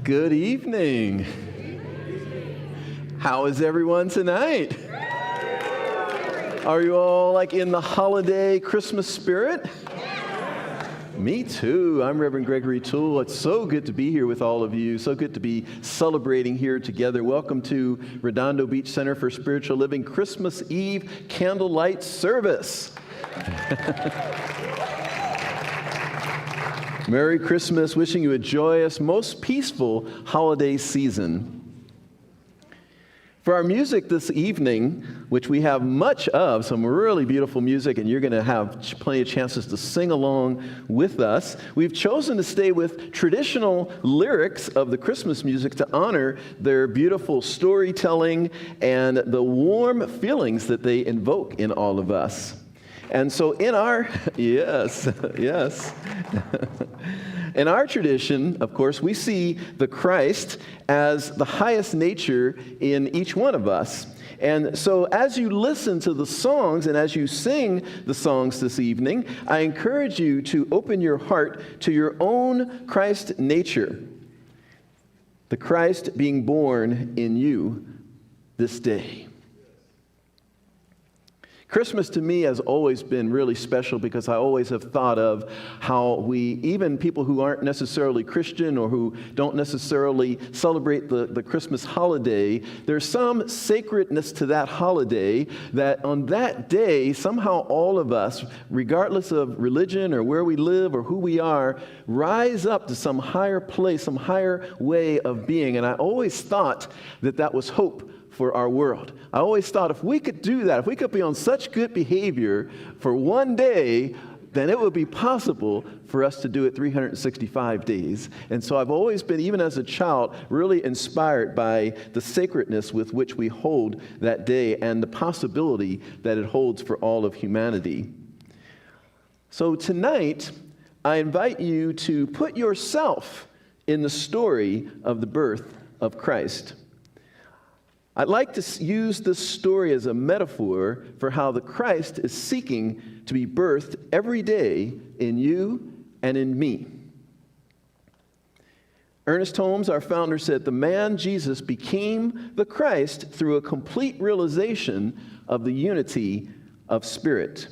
Good evening. How is everyone tonight? Are you all like in the holiday Christmas spirit? Me too. I'm Reverend Gregory Toole. It's so good to be here with all of you. So good to be celebrating here together. Welcome to Redondo Beach Center for Spiritual Living Christmas Eve candlelight service. Merry Christmas. Wishing you a joyous, most peaceful holiday season. For our music this evening, which we have much of, some really beautiful music, and you're going to have plenty of chances to sing along with us, we've chosen to stay with traditional lyrics of the Christmas music to honor their beautiful storytelling and the warm feelings that they invoke in all of us. And so in our, yes. In our tradition, of course, we see the Christ as the highest nature in each one of us. And so as you listen to the songs and as you sing the songs this evening, I encourage you to open your heart to your own Christ nature. The Christ being born in you this day. Christmas to me has always been really special because I always have thought of how we, even people who aren't necessarily Christian or who don't necessarily celebrate the Christmas holiday, there's some sacredness to that holiday that on that day, somehow all of us, regardless of religion or where we live or who we are, rise up to some higher place, some higher way of being. And I always thought that that was hope for our world. I always thought if we could do that, if we could be on such good behavior for one day, then it would be possible for us to do it 365 days. And so I've always been, even as a child, really inspired by the sacredness with which we hold that day and the possibility that it holds for all of humanity. So tonight, I invite you to put yourself in the story of the birth of Christ. I'd like to use this story as a metaphor for how the Christ is seeking to be birthed every day in you and in me. Ernest Holmes, our founder, said, "The man Jesus became the Christ through a complete realization of the unity of spirit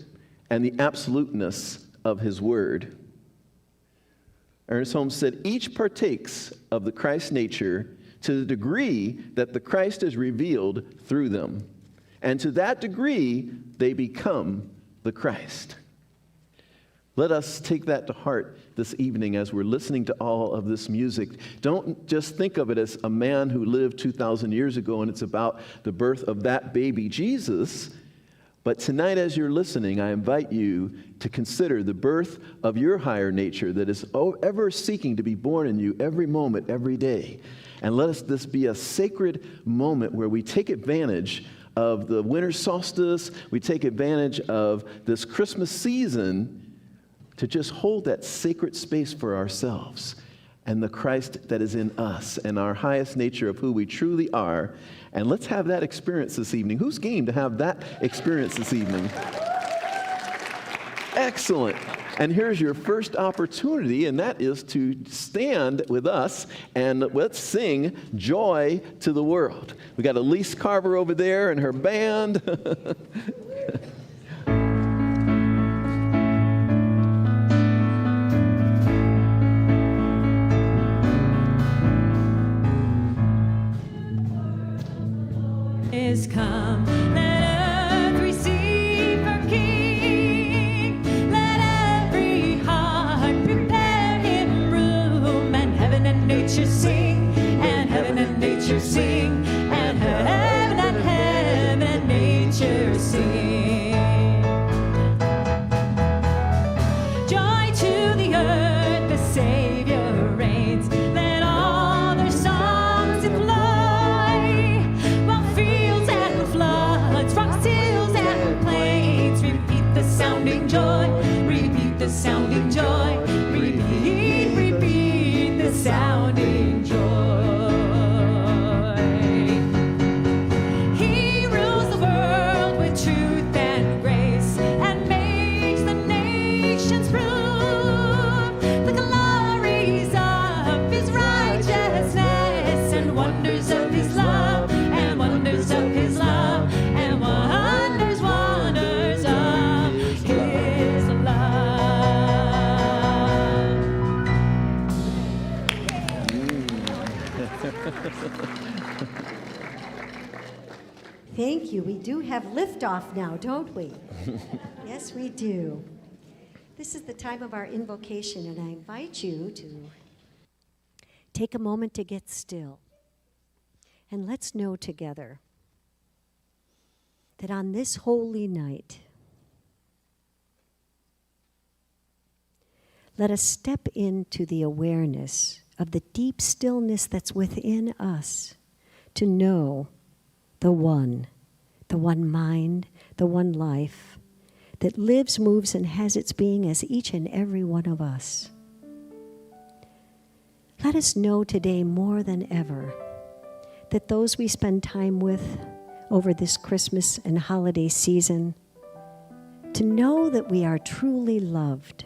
and the absoluteness of his word." Ernest Holmes said, "Each partakes of the Christ nature to the degree that the Christ is revealed through them. And to that degree, they become the Christ." Let us take that to heart this evening as we're listening to all of this music. Don't just think of it as a man who lived 2,000 years ago and it's about the birth of that baby Jesus. But tonight as you're listening, I invite you to consider the birth of your higher nature that is ever seeking to be born in you every moment, every day. And let this be a sacred moment where we take advantage of the winter solstice, we take advantage of this Christmas season to just hold that sacred space for ourselves and the Christ that is in us and our highest nature of who we truly are. And let's have that experience this evening. Who's game to have that experience this evening? Excellent. And here's your first opportunity, and that is to stand with us and let's sing Joy to the World. We got Elise Carver over there and her band. Is come, let earth receive her King. Let every heart prepare him room, and heaven and nature sing, and heaven and nature sing, and heaven and nature sing. Joy to the earth, the Savior reigns. Let all their songs employ, while fields and floods, rocks, hills and plains repeat the sounding joy, repeat the sounding joy, repeat the sounding joy. Thank you. We do have liftoff now, don't we? Yes, we do. This is the time of our invocation, and I invite you to take a moment to get still. And let's know together that on this holy night, let us step into the awareness of the deep stillness that's within us to know the one mind, the one life that lives, moves, and has its being as each and every one of us. Let us know today more than ever that those we spend time with over this Christmas and holiday season, to know that we are truly loved,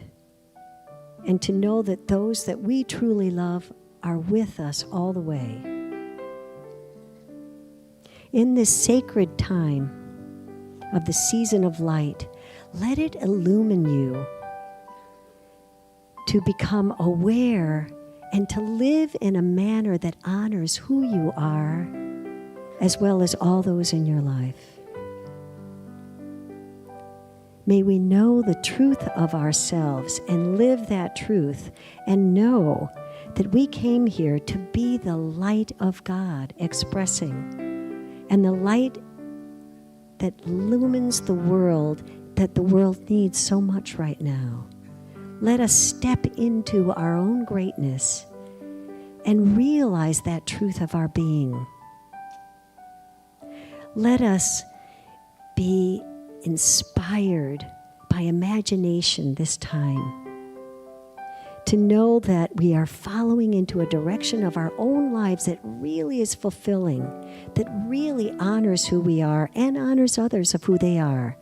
and to know that those that we truly love are with us all the way. In this sacred time of the season of light, let it illumine you to become aware and to live in a manner that honors who you are, as well as all those in your life. May we know the truth of ourselves and live that truth, and know that we came here to be the light of God expressing, and the light that illumines the world that the world needs so much right now. Let us step into our own greatness and realize that truth of our being. Let us be inspired by imagination this time, to know that we are following into a direction of our own lives that really is fulfilling, that really honors who we are and honors others of who they are.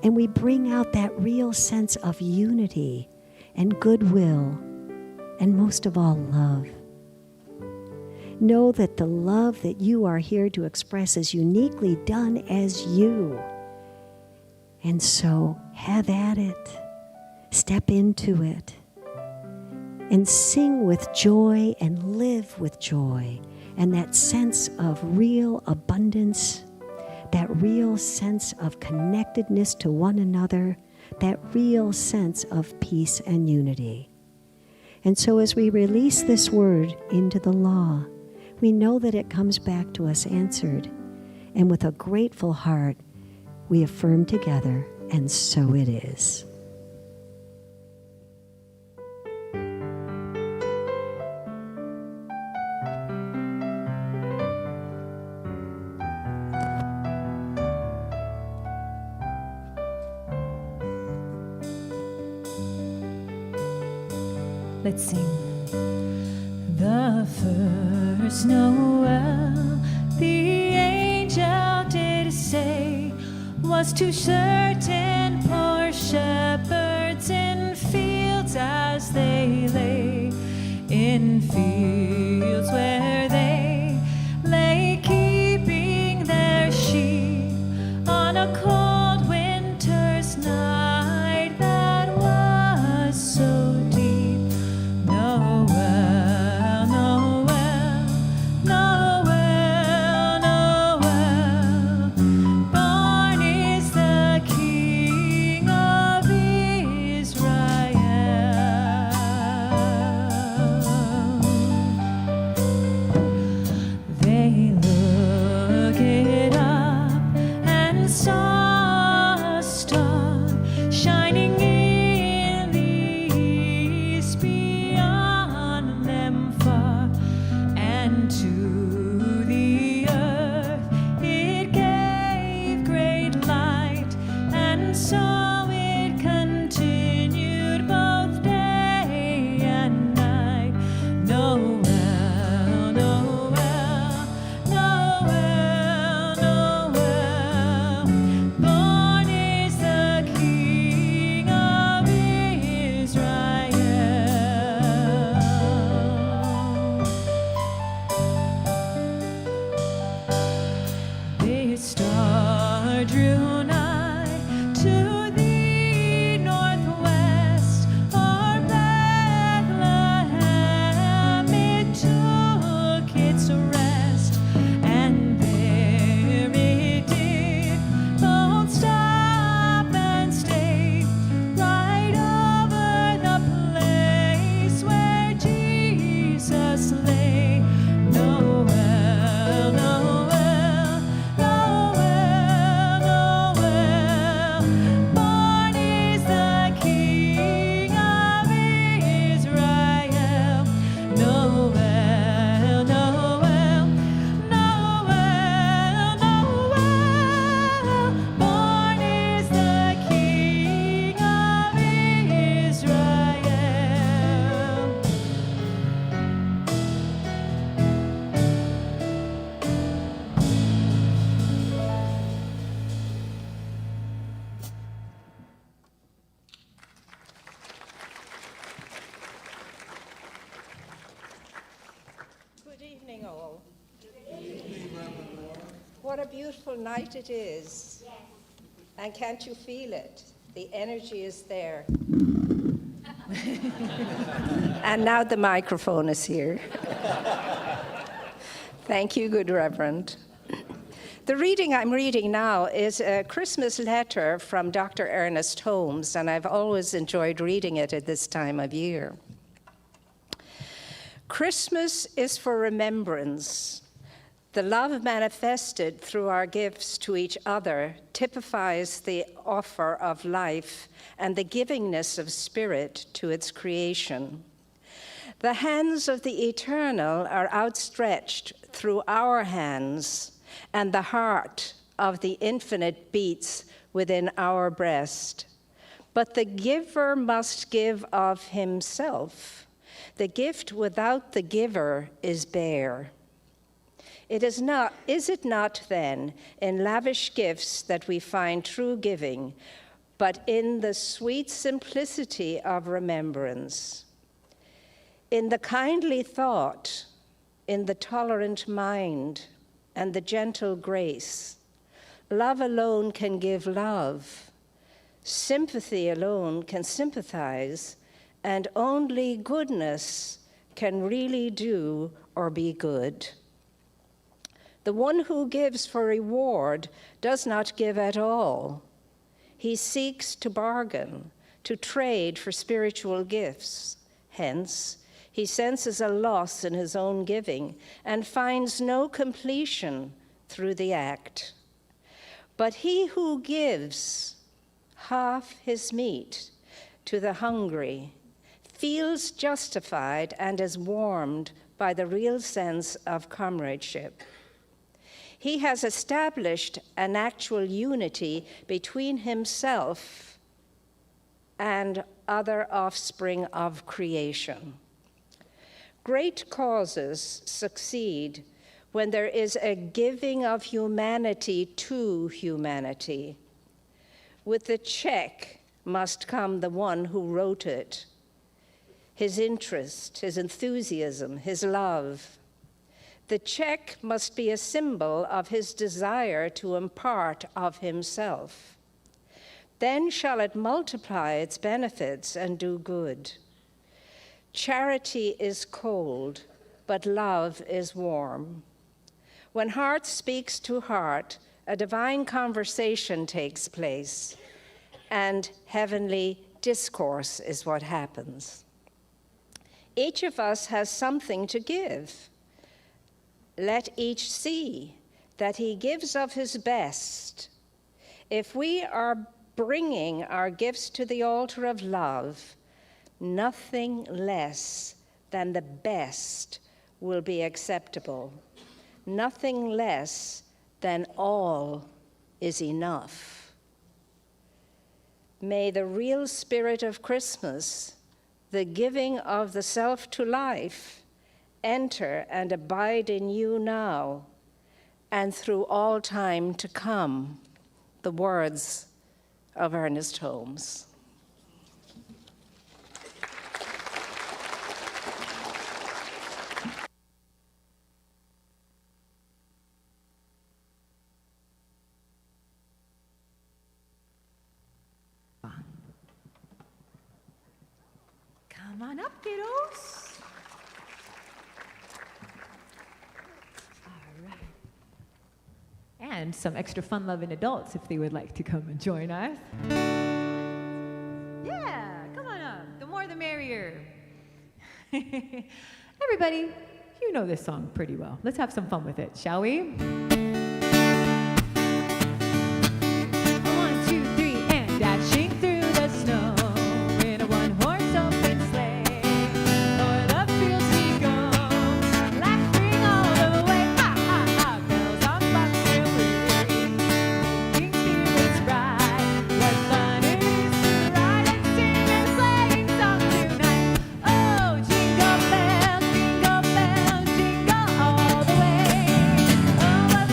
And we bring out that real sense of unity and goodwill, and most of all, love. Know that the love that you are here to express is uniquely done as you. And so have at it. Step into it. And sing with joy and live with joy. And that sense of real abundance, that real sense of connectedness to one another, that real sense of peace and unity. And so as we release this word into the law, we know that it comes back to us answered. And with a grateful heart, we affirm together, and so it is. Let's sing. The first Noel, the angel did say, was to certain poor shepherds in fields as they lay, in fields where they lay keeping their sheep on a cold winter's night that was so deep. Noel, Noel, Noel, Noel, born is the King of Israel. They looked up and saw a star shining in the east beyond them far, and to the earth it gave great light, and so it continued both day and night. Noel, Noel, Noel, Noel, born is the King of Israel. What a beautiful night it is. Yes. And can't you feel it? The energy is there. And now the microphone is here. Thank you, good Reverend. The reading I'm reading now is a Christmas letter from Dr. Ernest Holmes, and I've always enjoyed reading it at this time of year. Christmas is for remembrance. The love manifested through our gifts to each other typifies the offer of life and the givingness of spirit to its creation. The hands of the eternal are outstretched through our hands, and the heart of the infinite beats within our breast. But the giver must give of himself. The gift without the giver is bare. Is it not then in lavish gifts that we find true giving, but in the sweet simplicity of remembrance? In the kindly thought, in the tolerant mind, and the gentle grace. Love alone can give love. Sympathy alone can sympathize, and only goodness can really do or be good. The one who gives for reward does not give at all. He seeks to bargain, to trade for spiritual gifts. Hence, he senses a loss in his own giving and finds no completion through the act. But he who gives half his meat to the hungry feels justified and is warmed by the real sense of comradeship. He has established an actual unity between himself and other offspring of creation. Great causes succeed when there is a giving of humanity to humanity. With the check must come the one who wrote it, his interest, his enthusiasm, his love. The check must be a symbol of his desire to impart of himself. Then shall it multiply its benefits and do good. Charity is cold, but love is warm. When heart speaks to heart, a divine conversation takes place, and heavenly discourse is what happens. Each of us has something to give. Let each see that he gives of his best. If we are bringing our gifts to the altar of love, nothing less than the best will be acceptable. Nothing less than all is enough. May the real spirit of Christmas, the giving of the self to life, enter and abide in you now and through all time to come. The words of Ernest Holmes. Come on up, kiddos. All right. And some extra fun-loving adults if they would like to come and join us. Yeah, come on up. The more the merrier. Everybody, you know this song pretty well. Let's have some fun with it, shall we? 1, 2, 3, and dashing through the snow in a one-horse open sleigh. O'er the fields we go, laughing all the way. Ha, ha, ha, bells on Boxing Ring, making spirits bright. What fun it is to ride and sing a sleighing song tonight. Oh, jingle bells, jingle all the way. Oh, what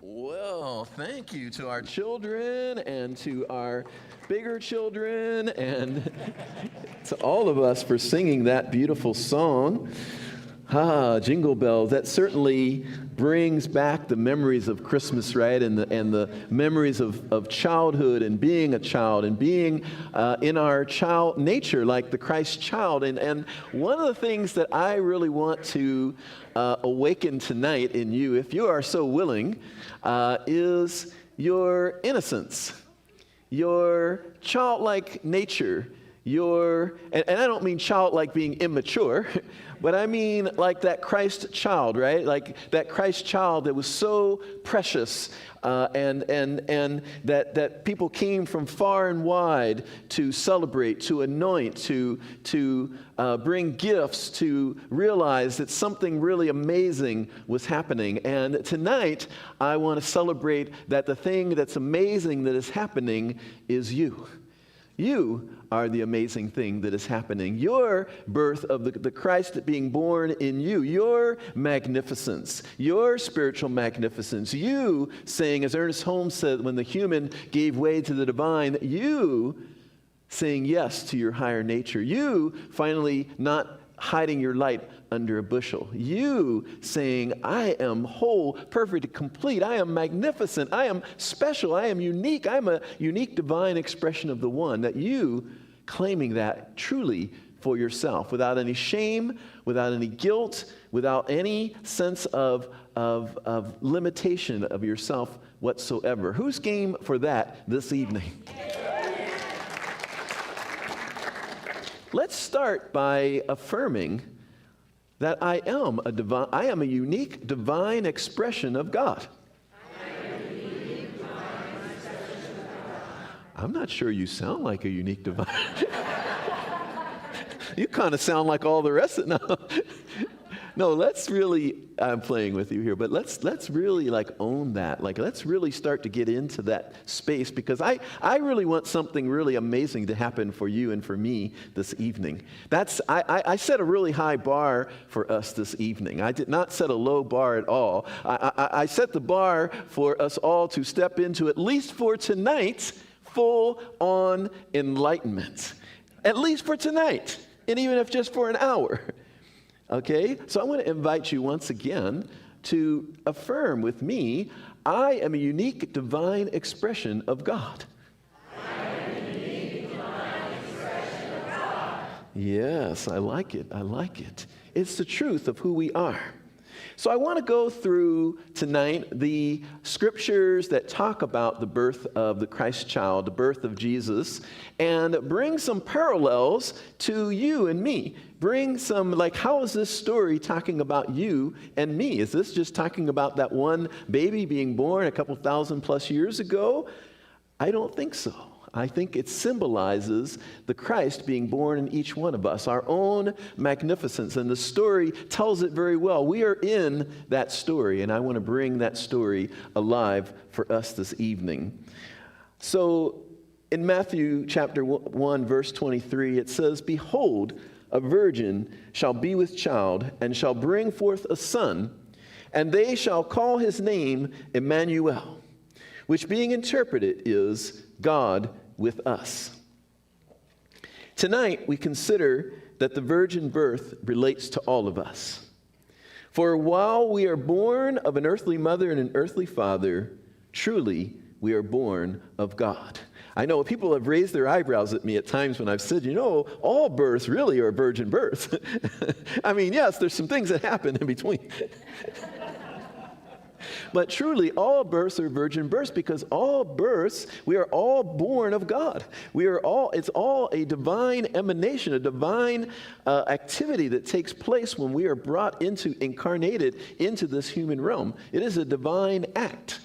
Well, thank you to our children and to our bigger children and to all of us for singing that beautiful song. Jingle bells. That certainly brings back the memories of Christmas, right? And the memories of childhood and being a child and being in our child nature, like the Christ child. And one of the things that I really want to awaken tonight in you, if you are so willing, is your innocence, your childlike nature, and I don't mean childlike being immature, but I mean like that Christ child, right? Like that Christ child that was so precious and that people came from far and wide to celebrate, to anoint, to bring gifts, to realize that something really amazing was happening. And tonight, I want to celebrate that the thing that's amazing that is happening is you. You are the amazing thing that is happening. Your birth of the Christ being born in you, your magnificence, your spiritual magnificence, you saying, as Ernest Holmes said, when the human gave way to the divine, you saying yes to your higher nature, you finally not hiding your light under a bushel. You saying, I am whole, perfect, complete. I am magnificent. I am special. I am unique. I'm a unique divine expression of the one. That you claiming that truly for yourself without any shame, without any guilt, without any sense of limitation of yourself whatsoever. Who's game for that this evening? Let's start by affirming that I am a unique divine expression of God. I'm not sure you sound like a unique divine. You kind of sound like all the rest of it. No, let's really, I'm playing with you here, but let's really like own that. Like let's really start to get into that space, because I really want something really amazing to happen for you and for me this evening. I set a really high bar for us this evening. I did not set a low bar at all. I set the bar for us all to step into, at least for tonight, full-on enlightenment. At least for tonight, and even if just for an hour. Okay, so I want to invite you once again to affirm with me, I am a unique divine expression of God. I am a unique divine expression of God. Yes, I like it. I like it. It's the truth of who we are. So I want to go through tonight the scriptures that talk about the birth of the Christ child, the birth of Jesus, and bring some parallels to you and me. Bring some, like, how is this story talking about you and me? Is this just talking about that one baby being born a couple thousand plus years ago? I don't think so. I think it symbolizes the Christ being born in each one of us, our own magnificence, and the story tells it very well. We are in that story, and I want to bring that story alive for us this evening. So in Matthew chapter 1, verse 23, it says, "Behold, a virgin shall be with child, and shall bring forth a son, and they shall call his name Emmanuel," which being interpreted is God with us. Tonight, we consider that the virgin birth relates to all of us. For while we are born of an earthly mother and an earthly father, truly we are born of God. I know people have raised their eyebrows at me at times when I've said, all births really are virgin births. I mean, yes, there's some things that happen in between. But truly, all births are virgin births, because all births, we are all born of God. It's all a divine emanation, a divine activity that takes place when we are incarnated into this human realm. It is a divine act.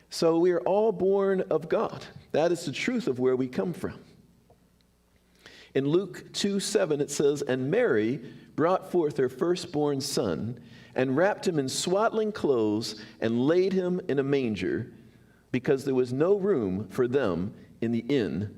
So we are all born of God. That is the truth of where we come from. In Luke 2:7, it says, "And Mary brought forth her firstborn son, and wrapped him in swaddling clothes, and laid him in a manger, because there was no room for them in the inn."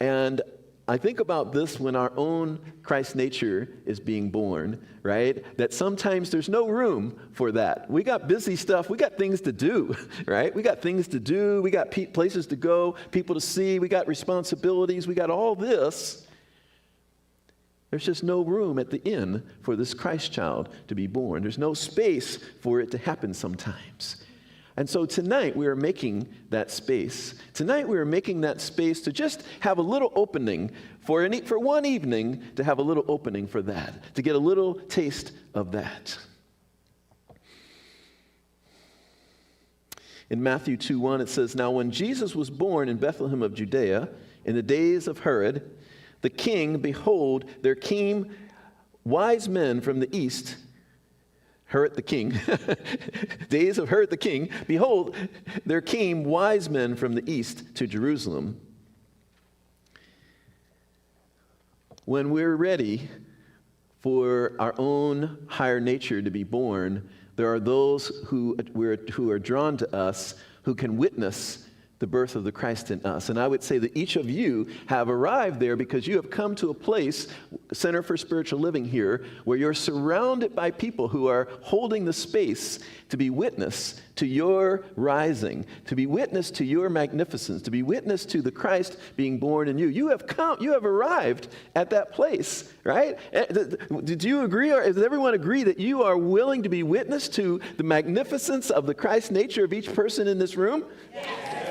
And I think about this when our own Christ nature is being born, right? That sometimes there's no room for that. We got busy stuff. We got things to do, right? We got things to do. We got places to go, people to see. We got responsibilities. We got all this. There's just no room at the inn for this Christ child to be born. There's no space for it to happen sometimes. And so tonight we are making that space. Tonight we are making that space to just have a little opening for one evening, to have a little opening for that, to get a little taste of that. In Matthew 2:1 it says, "Now when Jesus was born in Bethlehem of Judea, in the days of Herod, the king, behold, there came wise men from the east." Herod the king, days of Herod the king, behold, there came wise men from the east to Jerusalem. When we're ready for our own higher nature to be born, there are those who are drawn to us who can witness the birth of the Christ in us. And I would say that each of you have arrived there because you have come to a place, Center for Spiritual Living here, where you're surrounded by people who are holding the space to be witness to your rising, to be witness to your magnificence, to be witness to the Christ being born in you. You have arrived at that place, right? Did you agree, or does everyone agree that you are willing to be witness to the magnificence of the Christ nature of each person in this room? Yes.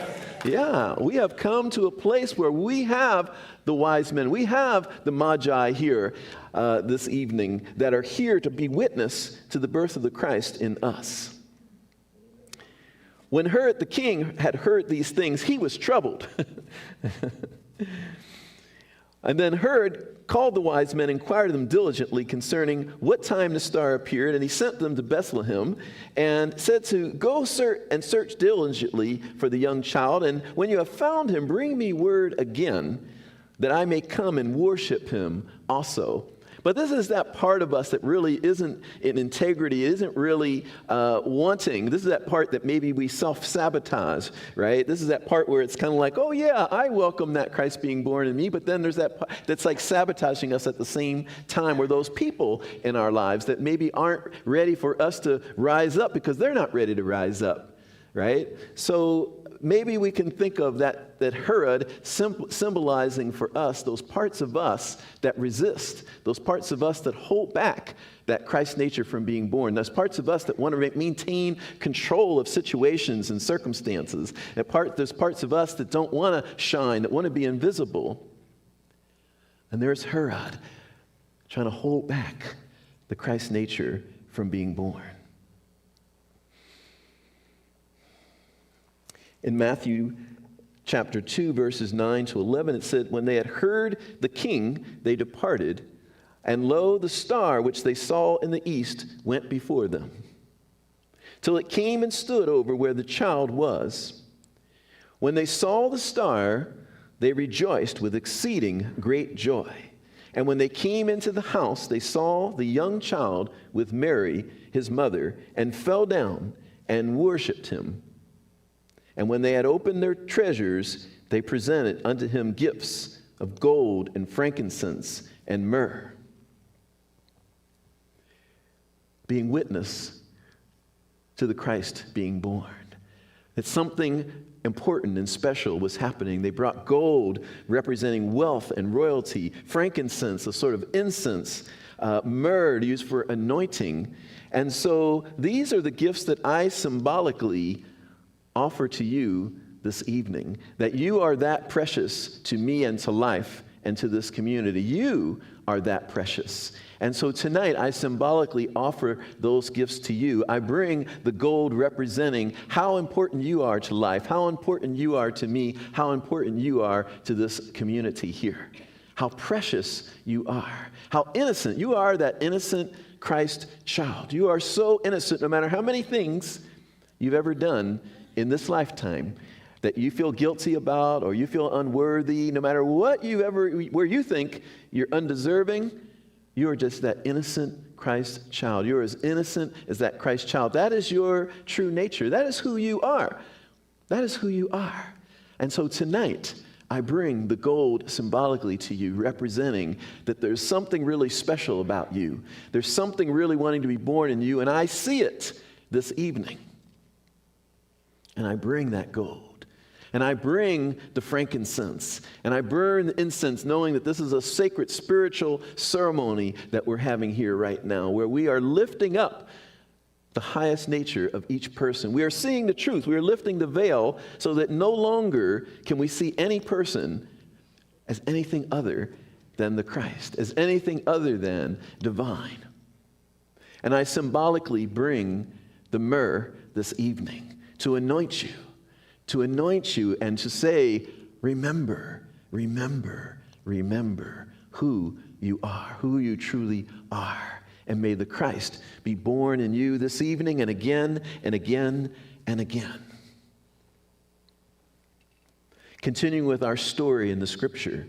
Yeah, we have come to a place where we have the wise men, we have the magi here this evening that are here to be witness to the birth of the Christ in us. When Herod the king had heard these things, he was troubled. And then Herod called the wise men, inquired of them diligently concerning what time the star appeared, and he sent them to Bethlehem and said to go search diligently for the young child, and when you have found him, bring me word again that I may come and worship him also. But this is that part of us that really isn't in integrity, isn't really wanting. This is that part that maybe we self-sabotage, right? This is that part where it's kind of like, oh yeah, I welcome that Christ being born in me, but then there's that part that's like sabotaging us at the same time, where those people in our lives that maybe aren't ready for us to rise up because they're not ready to rise up, right? So maybe we can think of that Herod symbolizing for us those parts of us that resist, those parts of us that hold back that Christ nature from being born, those parts of us that want to maintain control of situations and circumstances, there's parts of us that don't want to shine, that want to be invisible. And there's Herod trying to hold back the Christ nature from being born. In Matthew chapter 2, verses 9 to 11, it said, when they had heard the king, they departed, and lo, the star which they saw in the east went before them, till it came and stood over where the child was. When they saw the star, they rejoiced with exceeding great joy. And when they came into the house, they saw the young child with Mary, his mother, and fell down and worshipped him. And when they had opened their treasures, they presented unto him gifts of gold and frankincense and myrrh. Being witness to the Christ being born. That something important and special was happening. They brought gold representing wealth and royalty, frankincense, a sort of incense, myrrh used for anointing. And so these are the gifts that I symbolically offer to you this evening, that you are that precious to me and to life and to this community. You are that precious. And so tonight I symbolically offer those gifts to you. I bring the gold representing how important you are to life, how important you are to me, how important you are to this community here. How precious you are. How innocent. You are that innocent Christ child. You are so innocent no matter how many things you've ever done in this lifetime that you feel guilty about or you feel unworthy, no matter what where you think you're undeserving, you are just that innocent Christ child. You're as innocent as that Christ child. That is your true nature. That is who you are. That is who you are. And so tonight, I bring the gold symbolically to you, representing that there's something really special about you. There's something really wanting to be born in you, and I see it this evening. And I bring that gold. And I bring the frankincense. And I burn the incense, knowing that this is a sacred spiritual ceremony that we're having here right now, where we are lifting up the highest nature of each person. We are seeing the truth. We are lifting the veil so that no longer can we see any person as anything other than the Christ, as anything other than divine. And I symbolically bring the myrrh this evening to anoint you and to say, remember, remember, remember who you are, who you truly are. And may the Christ be born in you this evening and again and again and again. Continuing with our story in the scripture,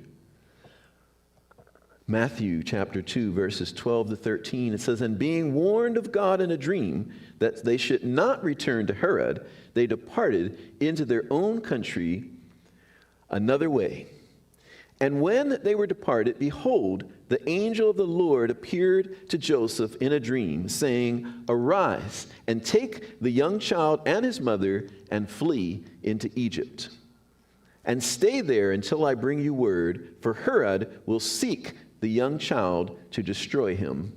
Matthew chapter 2, verses 12 to 13, it says, "And being warned of God in a dream that they should not return to Herod, they departed into their own country another way. And when they were departed, behold, the angel of the Lord appeared to Joseph in a dream, saying, Arise, and take the young child and his mother, and flee into Egypt. And stay there until I bring you word, for Herod will seek the young child to destroy him."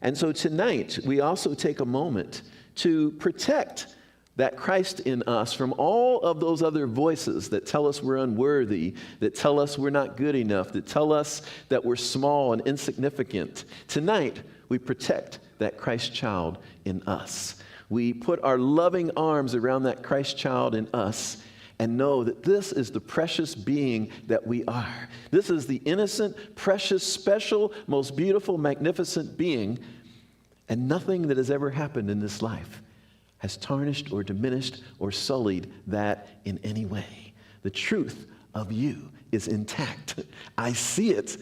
And so tonight, we also take a moment to protect that Christ in us from all of those other voices that tell us we're unworthy, that tell us we're not good enough, that tell us that we're small and insignificant. Tonight, we protect that Christ child in us. We put our loving arms around that Christ child in us and know that this is the precious being that we are. This is the innocent, precious, special, most beautiful, magnificent being, and nothing that has ever happened in this life has tarnished or diminished or sullied that in any way. The truth of you is intact. I see it.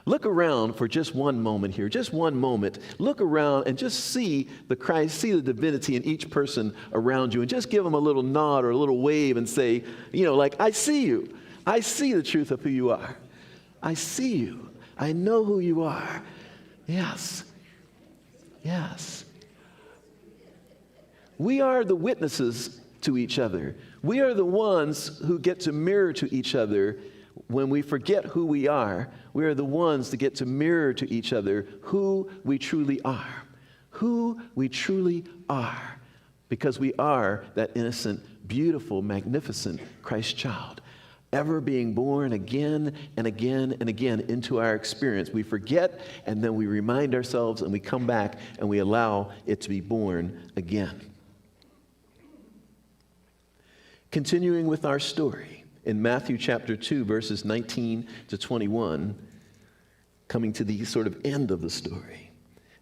Look around for just one moment here, just one moment. Look around and just see the Christ, see the divinity in each person around you, and just give them a little nod or a little wave and say, like, I see you. I see the truth of who you are. I see you. I know who you are. Yes. Yes. We are the witnesses to each other. We are the ones who get to mirror to each other when we forget who we are. We are the ones that get to mirror to each other who we truly are. Who we truly are. Because we are that innocent, beautiful, magnificent Christ child, ever being born again and again and again into our experience. We forget, and then we remind ourselves, and we come back, and we allow it to be born again. Continuing with our story, in Matthew chapter 2, verses 19 to 21, coming to the sort of end of the story,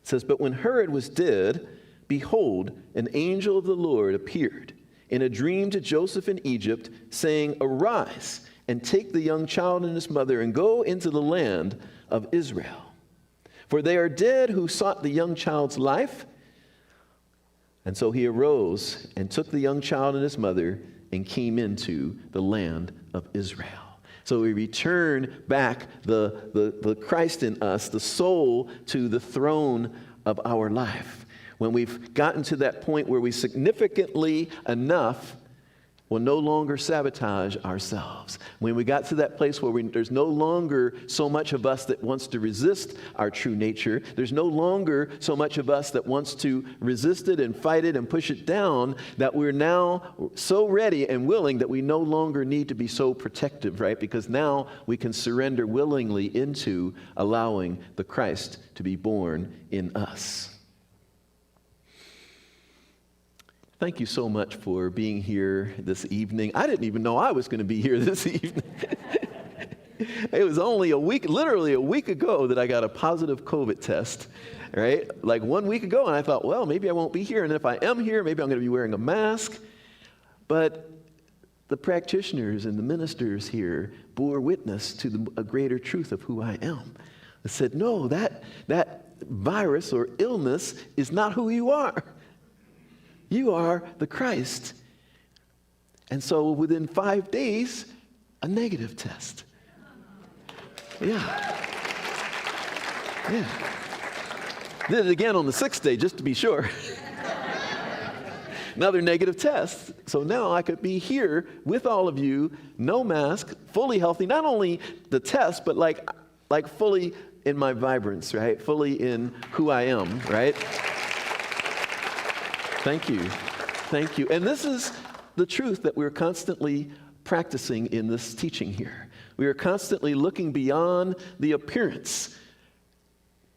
it says, "But when Herod was dead, behold, an angel of the Lord appeared in a dream to Joseph in Egypt, saying, Arise, and take the young child and his mother, and go into the land of Israel. For they are dead who sought the young child's life. And so he arose and took the young child and his mother and came into the land of Israel." So we return back the Christ in us, the soul, to the throne of our life. When we've gotten to that point where we significantly enough will no longer sabotage ourselves. When we got to that place where there's no longer so much of us that wants to resist our true nature, there's no longer so much of us that wants to resist it and fight it and push it down, that we're now so ready and willing that we no longer need to be so protective, right? Because now we can surrender willingly into allowing the Christ to be born in us. Thank you so much for being here this evening. I didn't even know I was going to be here this evening. It was only literally a week ago that I got a positive COVID test, right? Like 1 week ago, and I thought, well, maybe I won't be here, and if I am here, maybe I'm going to be wearing a mask. But the practitioners and the ministers here bore witness to a greater truth of who I am. They said, no, that virus or illness is not who you are. You are the Christ. And so within 5 days, a negative test. Yeah. Yeah. Did it again on the 6th day, just to be sure. Another negative test. So now I could be here with all of you, no mask, fully healthy. Not only the test, but like fully in my vibrance, right? Fully in who I am, right? Thank you. Thank you. And this is the truth that we're constantly practicing in this teaching here. We are constantly looking beyond the appearance.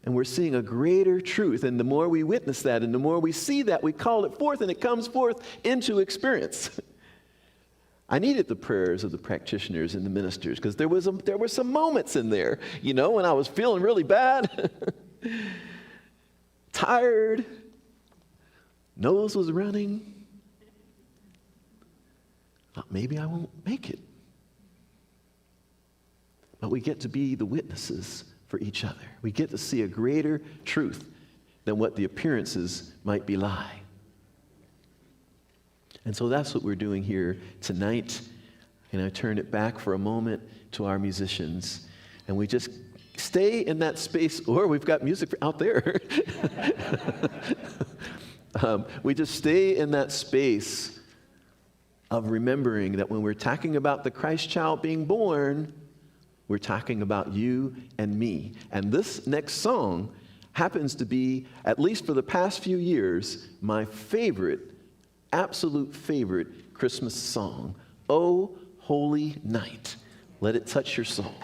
And we're seeing a greater truth. And the more we witness that, and the more we see that, we call it forth, and it comes forth into experience. I needed the prayers of the practitioners and the ministers, because there were some moments in there, when I was feeling really bad, tired, nose was running. Thought maybe I won't make it. But we get to be the witnesses for each other. We get to see a greater truth than what the appearances might belie. And so that's what we're doing here tonight. And I turn it back for a moment to our musicians. And we just stay in that space, or we've got music out there. We just stay in that space of remembering that when we're talking about the Christ child being born, we're talking about you and me. And this next song happens to be, at least for the past few years, my favorite, absolute favorite Christmas song. Oh, Holy Night. Let it touch your soul.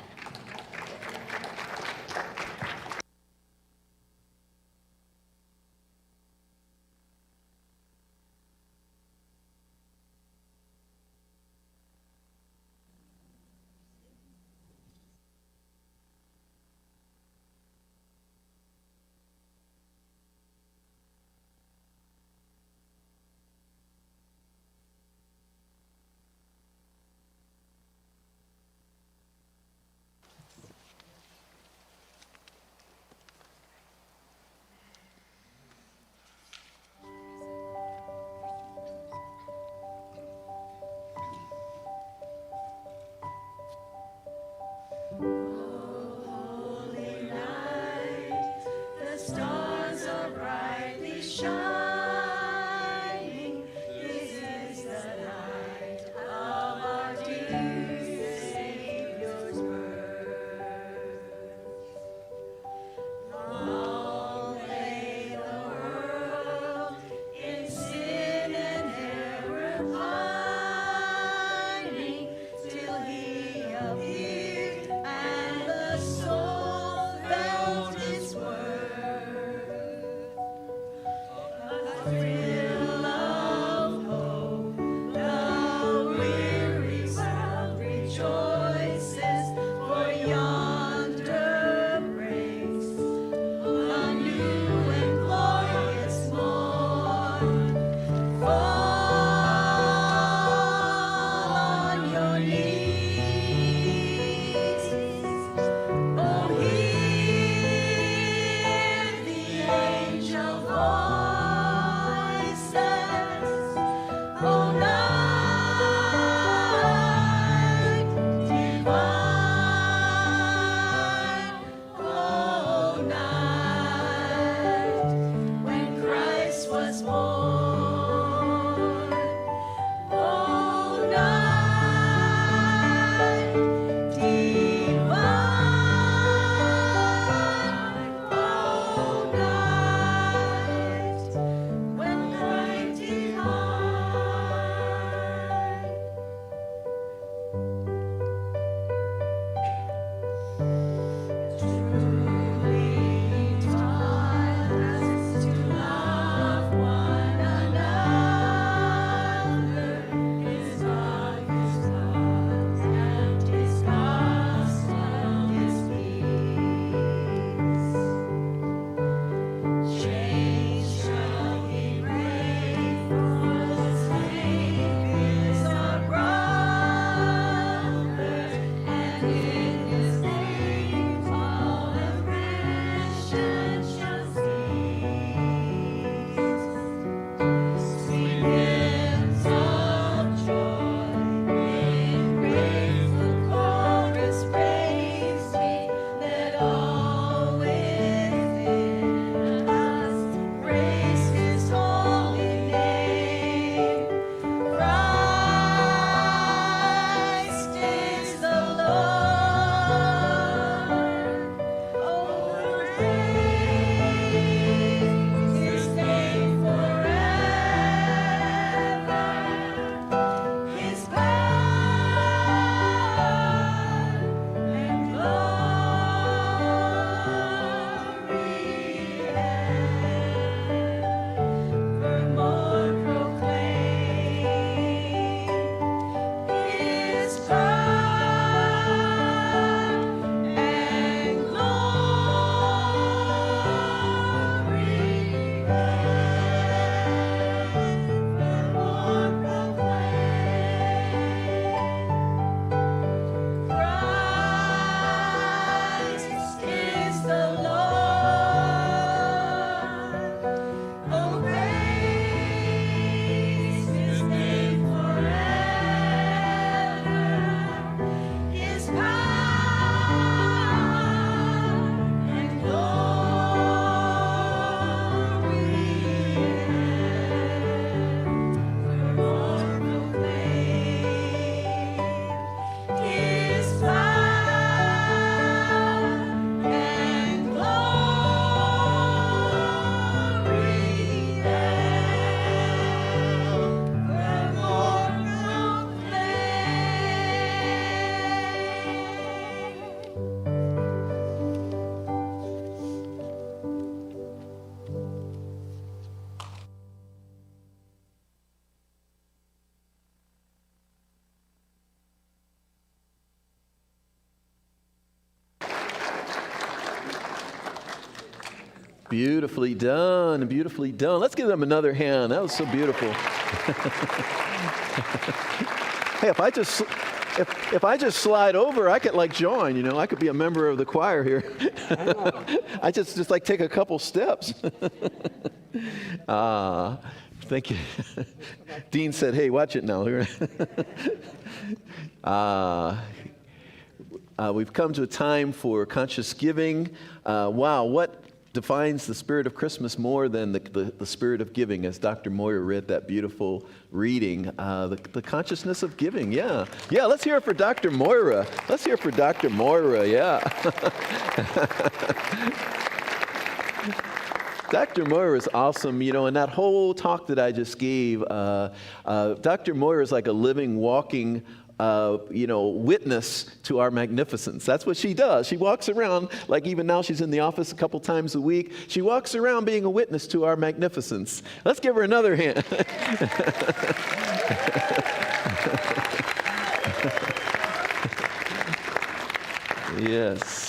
Beautifully done, beautifully done. Let's give them another hand. That was so beautiful. Hey, if I just slide over, I could like join, you know. I could be a member of the choir here. I just like take a couple steps. Thank you. Dean said, hey, watch it now. We've come to a time for conscious giving. Wow, what defines the spirit of Christmas more than the spirit of giving, as Dr. Moyer read that beautiful reading, the consciousness of giving. Yeah, let's hear it for Dr. Moira. Let's hear it for Dr. Moira, yeah. Dr. Moyer is awesome, you know, and that whole talk that I just gave, Dr. Moyer is like a living, walking witness to our magnificence. That's what she does. She walks around, like even now she's in the office a couple times a week. She walks around being a witness to our magnificence. Let's give her another hand. Yes.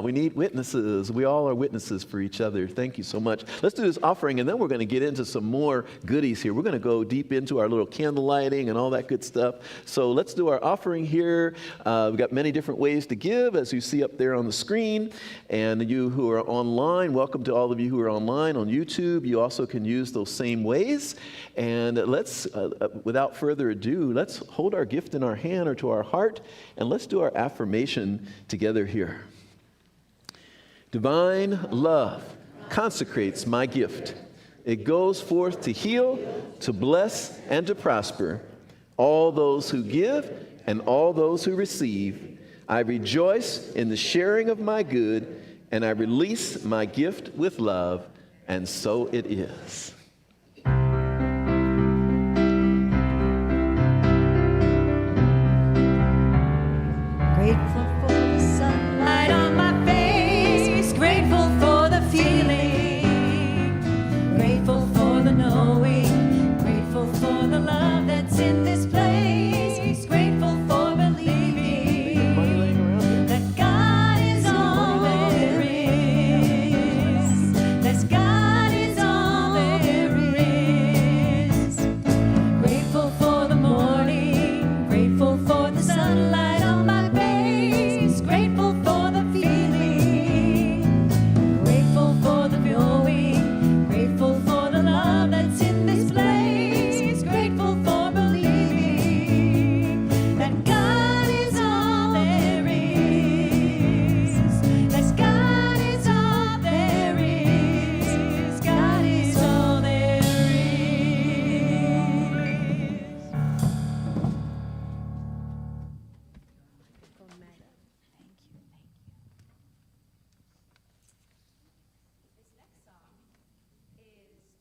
We need witnesses. We all are witnesses for each other. Thank you so much. Let's do this offering, and then we're going to get into some more goodies here. We're going to go deep into our little candle lighting and all that good stuff. So let's do our offering here. We've got many different ways to give, as you see up there on the screen. And you who are online, welcome to all of you who are online on YouTube. You also can use those same ways. And let's, without further ado, let's hold our gift in our hand or to our heart, and let's do our affirmation together here. Divine love consecrates my gift. It goes forth to heal, to bless, and to prosper all those who give and all those who receive. I rejoice in the sharing of my good, and I release my gift with love, and so it is. Grateful for the sunlight on my face, grateful for the feeling, grateful for the knowing, grateful for the love that's in this place, grateful for believing that God is all there is, that God is all there is. Grateful for the morning, grateful for the sunlight on my face, grateful for the feeling, grateful for the knowing, grateful for the love that's in this place, grateful for believing that God is all there is, that God is all there is, God is all there is.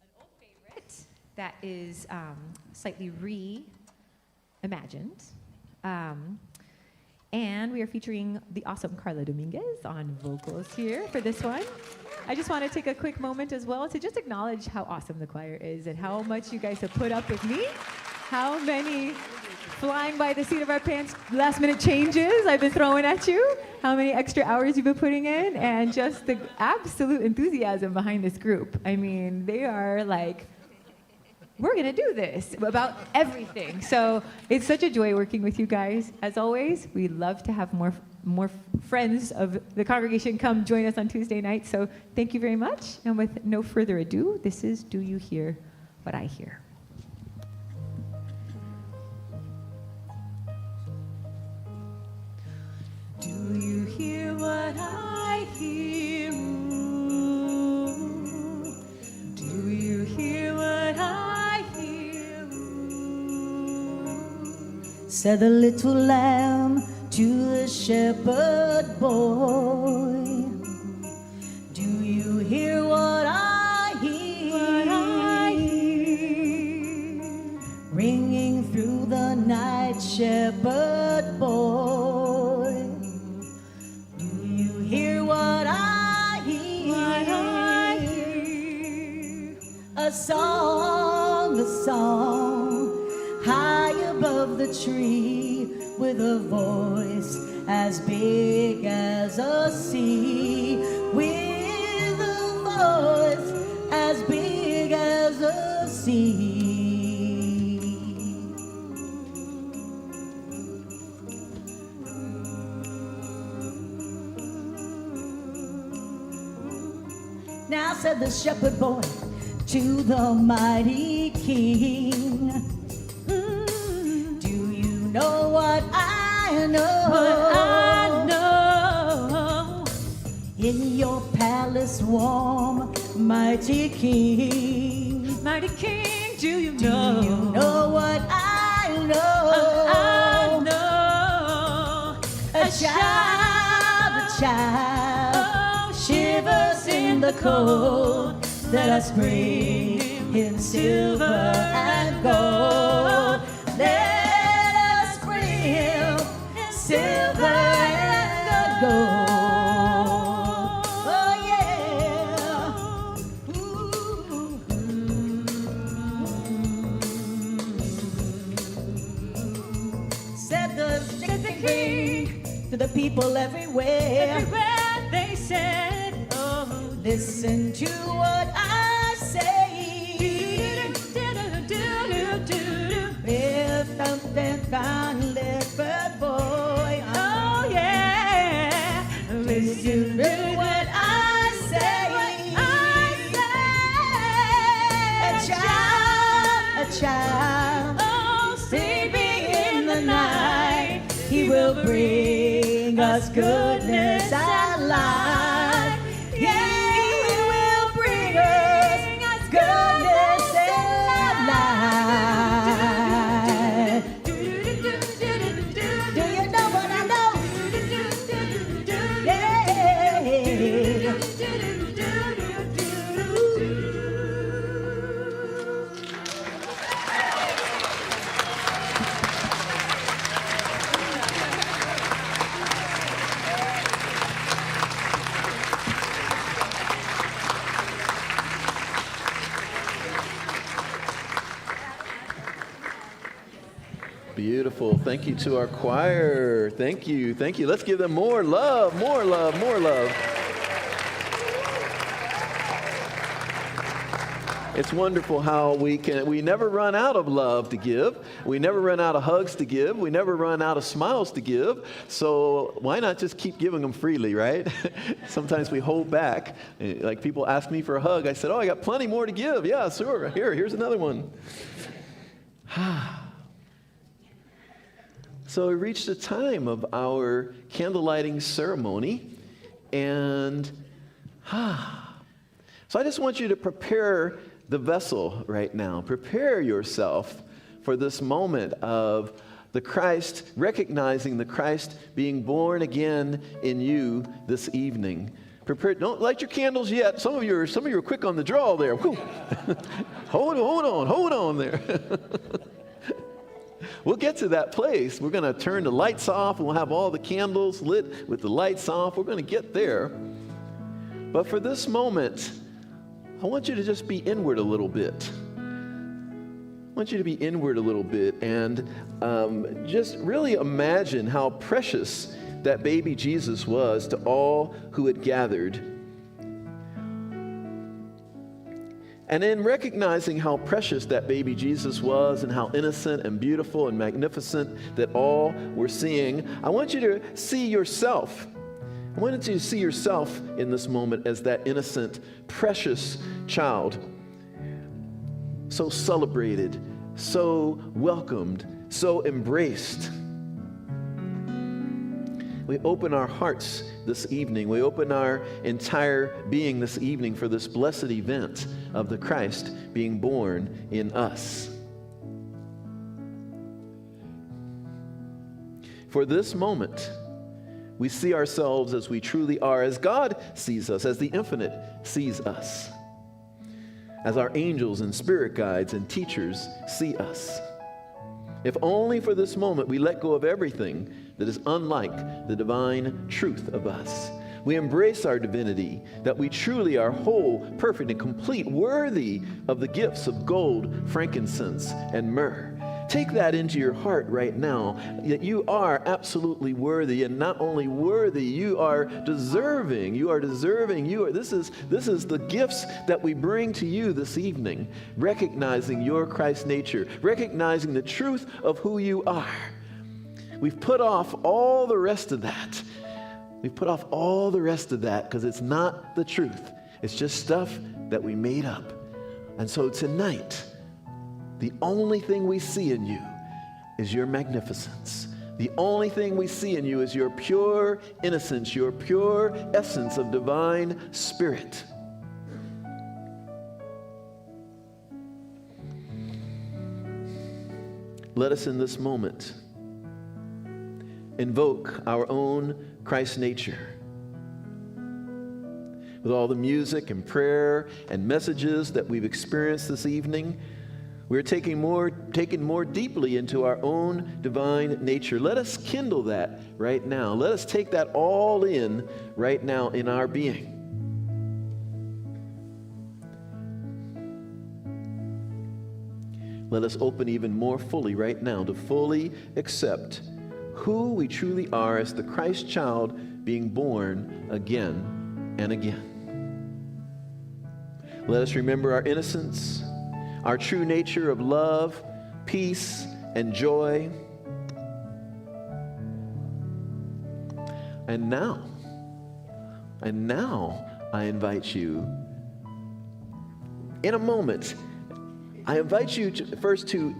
An old favorite that is slightly reimagined. And we are featuring the awesome Carla Dominguez on vocals here for this one. I just want to take a quick moment as well to just acknowledge how awesome the choir is and how much you guys have put up with me. How many flying by the seat of our pants last minute changes I've been throwing at you. How many extra hours you've been putting in, and just the absolute enthusiasm behind this group. I mean, they are like, we're gonna do this about everything. So it's such a joy working with you guys. As always, we love to have more friends of the congregation come join us on Tuesday night. So thank you very much. And with no further ado, this is Do You Hear What I Hear? Do you hear what I hear? Do you hear what I hear? Said the little lamb to the shepherd boy. Do you hear what I hear? What I hear? Ringing through the night, shepherd boy. Hear what I hear, what I hear. A song, high above the tree, with a voice as big as a sea, with a voice as big as a sea. Now said the shepherd boy to the mighty king, do you know what I know? What I know. In your palace warm, mighty king, Mighty King, do you do know? you know what I know? I know. A child shivers in the cold. Let us bring him silver and gold. Let us bring him silver and gold. Oh yeah. Ooh. Said the king to the people everywhere. Everywhere they said, oh, Listen to what I say. If something found leopard boy, oh yeah. listen to what I say. A child, Oh, sleeping in the night, he will bring us goodness and light. Yeah, he will bring us goodness and light. Do you know what I know? Yeah. Beautiful. Thank you to our choir. Thank you. Thank you. Let's give them more love, more love, more love. It's wonderful how we never run out of love to give. We never run out of hugs to give. We never run out of smiles to give. So why not just keep giving them freely, right? Sometimes we hold back. Like people ask me for a hug. I said, oh, I got plenty more to give. Yeah, sure. Here's another one. So we reached the time of our candle lighting ceremony. And so I just want you to prepare the vessel right now. Prepare yourself for this moment of the Christ, recognizing the Christ being born again in you this evening. Prepare. Don't light your candles yet. Some of you are quick on the draw there. Hold on there. We'll get to that place. We're going to turn the lights off, and we'll have all the candles lit with the lights off. We're going to get there. But for this moment, I want you to just be inward a little bit. I want you to be inward a little bit and just really imagine how precious that baby Jesus was to all who had gathered. And in recognizing how precious that baby Jesus was and how innocent and beautiful and magnificent that all were seeing, I want you to see yourself. I want you to see yourself in this moment as that innocent, precious child. So celebrated, so welcomed, so embraced. We open our hearts this evening. We open our entire being this evening for this blessed event of the Christ being born in us. For this moment, we see ourselves as we truly are, as God sees us, as the infinite sees us, as our angels and spirit guides and teachers see us. If only for this moment we let go of everything that is unlike the divine truth of us. We embrace our divinity, that we truly are whole, perfect, and complete, worthy of the gifts of gold, frankincense, and myrrh. Take that into your heart right now, that you are absolutely worthy, and not only worthy, you are deserving. You are deserving. This is the gifts that we bring to you this evening, recognizing your Christ nature, recognizing the truth of who you are. We've put off all the rest of that. We've put off all the rest of that because it's not the truth. It's just stuff that we made up. And so tonight, the only thing we see in you is your magnificence. The only thing we see in you is your pure innocence, your pure essence of divine spirit. Let us in this moment invoke our own Christ nature. With all the music and prayer and messages that we've experienced this evening, we're taken more deeply into our own divine nature. Let us kindle that right now. Let us take that all in right now in our being. Let us open even more fully right now to fully accept who we truly are as the Christ child being born again and again. Let us remember our innocence, our true nature of love, peace, and joy. And now I invite you, in a moment, I invite you first to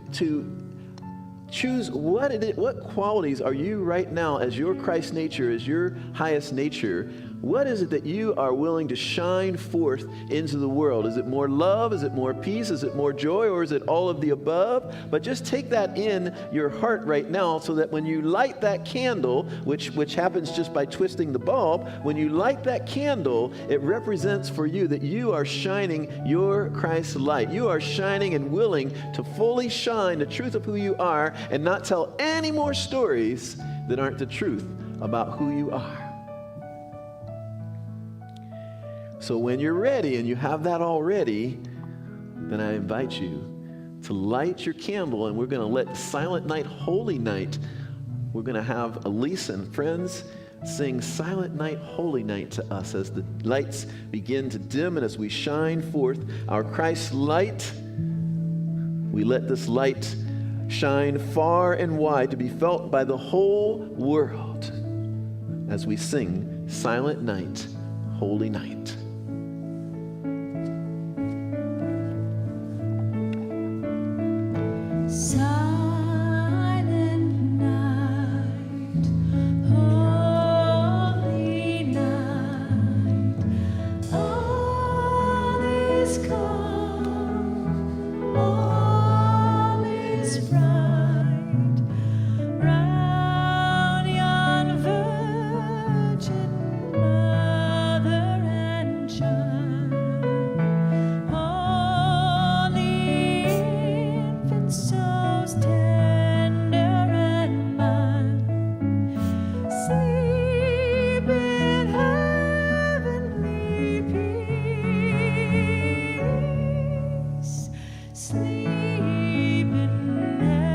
choose what qualities are you right now as your Christ nature, as your highest nature. What is it that you are willing to shine forth into the world? Is it more love? Is it more peace? Is it more joy? Or is it all of the above? But just take that in your heart right now so that when you light that candle, which happens just by twisting the bulb, when you light that candle, it represents for you that you are shining your Christ light. You are shining and willing to fully shine the truth of who you are and not tell any more stories that aren't the truth about who you are. So when you're ready and you have that all ready, then I invite you to light your candle, and we're going to let Silent Night, Holy Night, we're going to have Elise and friends sing Silent Night, Holy Night to us as the lights begin to dim and as we shine forth our Christ light. We let this light shine far and wide to be felt by the whole world as we sing Silent Night, Holy Night. Silent night, holy night, all is calm, all is bright, round yon virgin mother and child, holy infant souls tender and mild, sleep in heavenly peace, sleep in heavenly peace.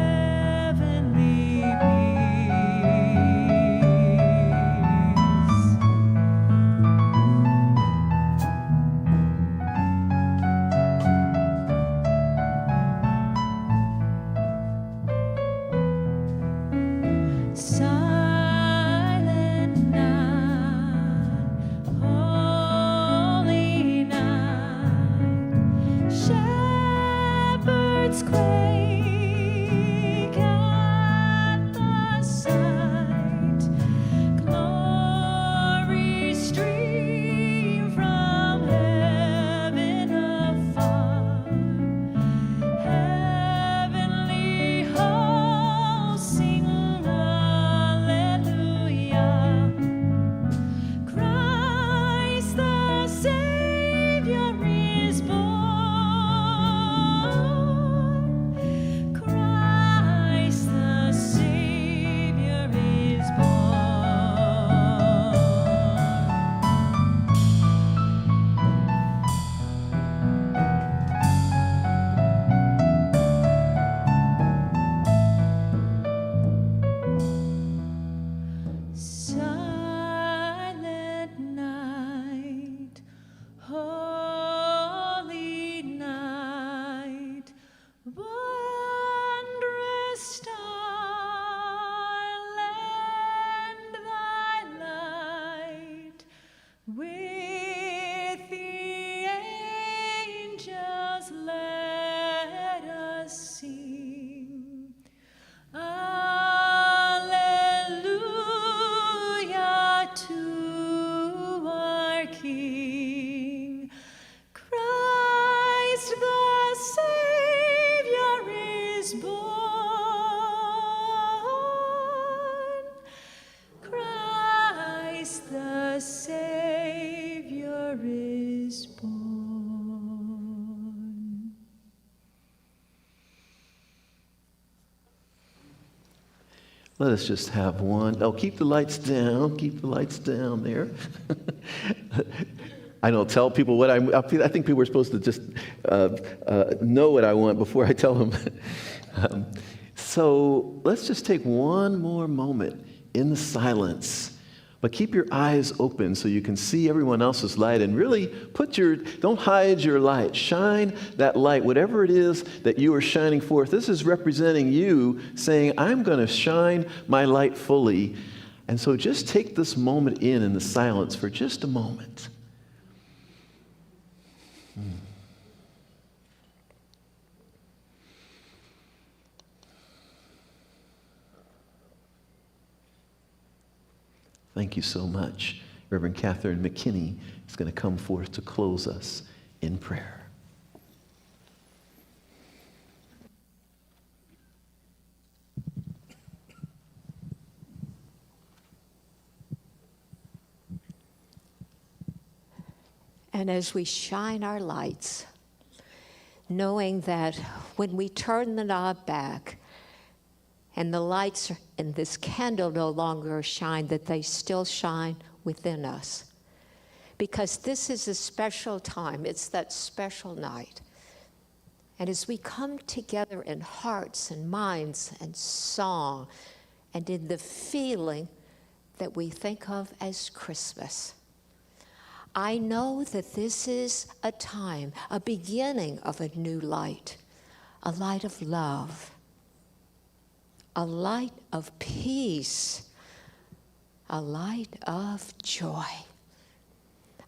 Let us just have one. Oh, keep the lights down. Keep the lights down there. I don't tell people what I think people are supposed to just know what I want before I tell them. So let's just take one more moment in the silence. But keep your eyes open so you can see everyone else's light, and really don't hide your light. Shine that light, whatever it is that you are shining forth. This is representing you saying, I'm going to shine my light fully. And so just take this moment in the silence for just a moment. Thank you so much. Reverend Catherine McKinney is going to come forth to close us in prayer. And as we shine our lights, knowing that when we turn the knob back and the lights in this candle no longer shine, that they still shine within us. Because this is a special time. It's that special night. And as we come together in hearts and minds and song and in the feeling that we think of as Christmas, I know that this is a time, a beginning of a new light, a light of love, a light of peace, a light of joy.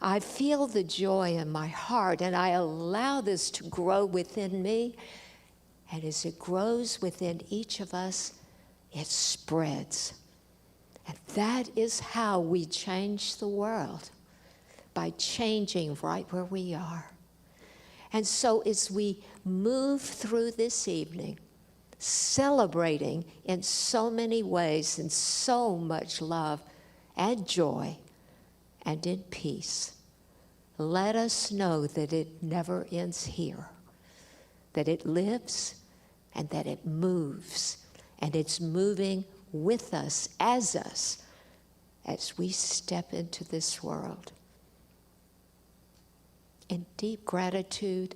I feel the joy in my heart, and I allow this to grow within me. And as it grows within each of us, it spreads. And that is how we change the world, by changing right where we are. And so as we move through this evening, celebrating in so many ways, in so much love and joy and in peace, let us know that it never ends here, that it lives and that it moves, and it's moving with us as we step into this world. In deep gratitude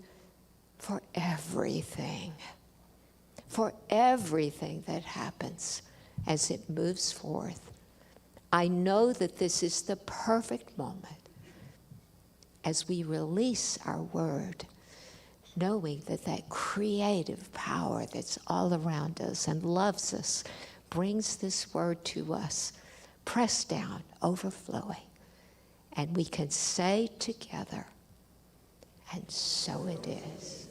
for everything that happens as it moves forth. I know that this is the perfect moment as we release our word, knowing that that creative power that's all around us and loves us brings this word to us, pressed down, overflowing. And we can say together, and so it is.